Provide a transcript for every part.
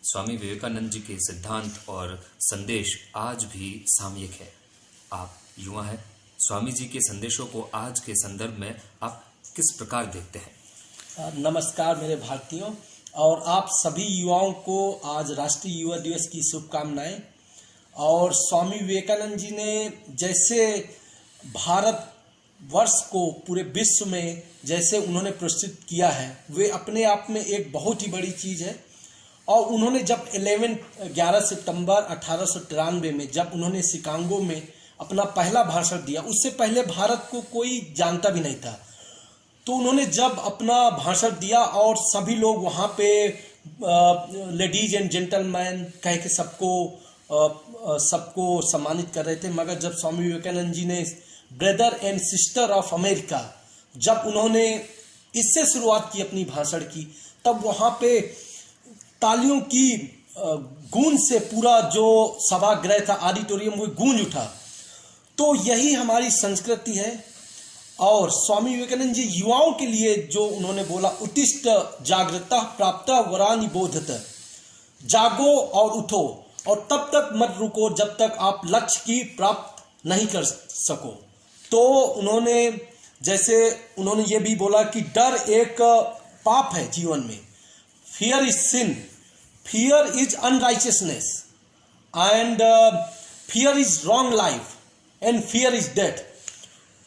स्वामी विवेकानंद जी के सिद्धांत और संदेश आज भी सामयिक है। आप युवा हैं, स्वामी जी के संदेशों को आज के संदर्भ में आप किस प्रकार देखते हैं? नमस्कार मेरे भारतीयों, और आप सभी युवाओं को आज राष्ट्रीय युवा दिवस की शुभकामनाएं। और स्वामी विवेकानंद जी ने जैसे भारत वर्ष को पूरे विश्व में जैसे उन्होंने प्रस्तुत किया है, वे अपने आप में एक बहुत ही बड़ी चीज़ है। और उन्होंने जब 11 सितंबर 1893 में जब उन्होंने शिकागो में अपना पहला भाषण दिया, उससे पहले भारत को कोई जानता भी नहीं था। तो उन्होंने जब अपना भाषण दिया और सभी लोग वहाँ पे लेडीज एंड जेंटलमैन कह के सबको सम्मानित कर रहे थे, मगर जब स्वामी विवेकानंद जी ने brother and sister of America, जब उन्होंने इससे शुरुआत की अपनी भाषण की, तब वहाँ पे तालियों की गूंज से पूरा जो सभागृह था, ऑडिटोरियम, वो गूंज उठा। तो यही हमारी संस्कृति है। और स्वामी विवेकानंद जी युवाओं के लिए जो उन्होंने बोला, उत्तिष्ठ जागृता प्राप्त वरानि बोधत, जागो और उठो और तब तक मत रुको जब तक आप लक्ष्य की प्राप्त नहीं कर सको। तो उन्होंने ये भी बोला कि डर एक पाप है जीवन में, fear is sin, fear is unrighteousness and fear is wrong life and fear is death.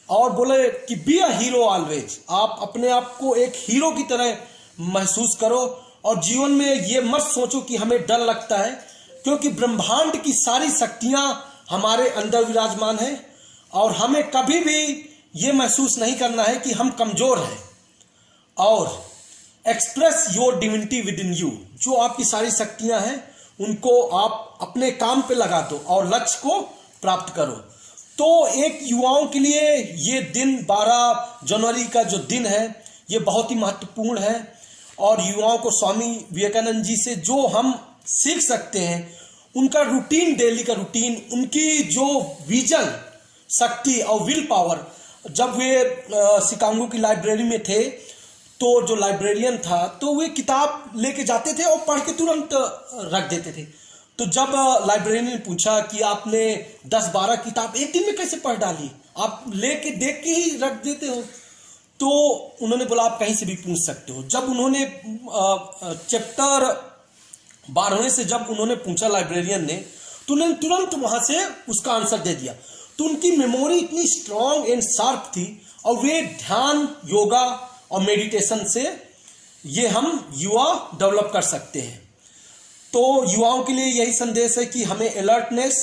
और बोले कि बी अ हीरो ऑलवेज, आप अपने आप को एक हीरो की तरह महसूस करो और जीवन में ये मत सोचो कि हमें डर लगता है, क्योंकि ब्रह्मांड की सारी शक्तियां हमारे अंदर विराजमान है और हमें कभी भी ये महसूस नहीं करना है कि हम कमजोर हैं। और express your divinity with in you, जो आपकी सारी शक्तियां हैं उनको आप अपने काम पे लगा दो और लक्ष्य को प्राप्त करो। तो एक युवाओं के लिए ये दिन 12 जनवरी का जो दिन है, ये बहुत ही महत्वपूर्ण है। और युवाओं को स्वामी विवेकानंद जी से जो हम सीख सकते हैं, उनका रूटीन, डेली का रूटीन, उनकी जो विजन शक्ति और विल पावर। जब वे शिकागो की लाइब्रेरी में थे, तो जो लाइब्रेरियन था, तो वे किताब लेके जाते थे और पढ़ के तुरंत रख देते थे। तो जब लाइब्रेरियन ने पूछा कि आपने 10-12 किताब एक दिन में कैसे पढ़ डाली, आप लेके देख के ही रख देते हो? तो उन्होंने बोला आप कहीं से भी पूछ सकते हो। जब उन्होंने चैप्टर 12वें से जब उन्होंने पूछा लाइब्रेरियन ने, तो उन्होंने तुरंत वहां से उसका आंसर दे दिया। तो उनकी मेमोरी इतनी स्ट्रांग एंड शार्प थी। और वे ध्यान, योगा और मेडिटेशन से ये हम युवा डेवलप कर सकते हैं। तो युवाओं के लिए यही संदेश है कि हमें अलर्टनेस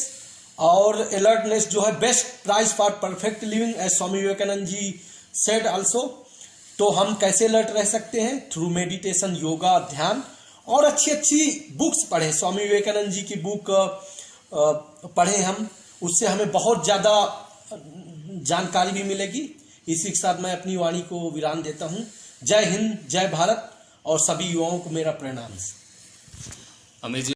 जो है best price for perfect living, as Swami Vivekananda ji said also. तो हम कैसे अलर्ट रह सकते हैं? थ्रू मेडिटेशन, योगा, ध्यान और अच्छी बुक्स पढ़ें। स्वामी विवेकानंद जी की बुक पढ़ें हम, उससे हमें बहुत ज़्यादा जानकारी भी मिलेगी। इसी के साथ मैं अपनी वाणी को विराम देता हूँ। जय हिंद, जय भारत, और सभी युवाओं को मेरा प्रणाम।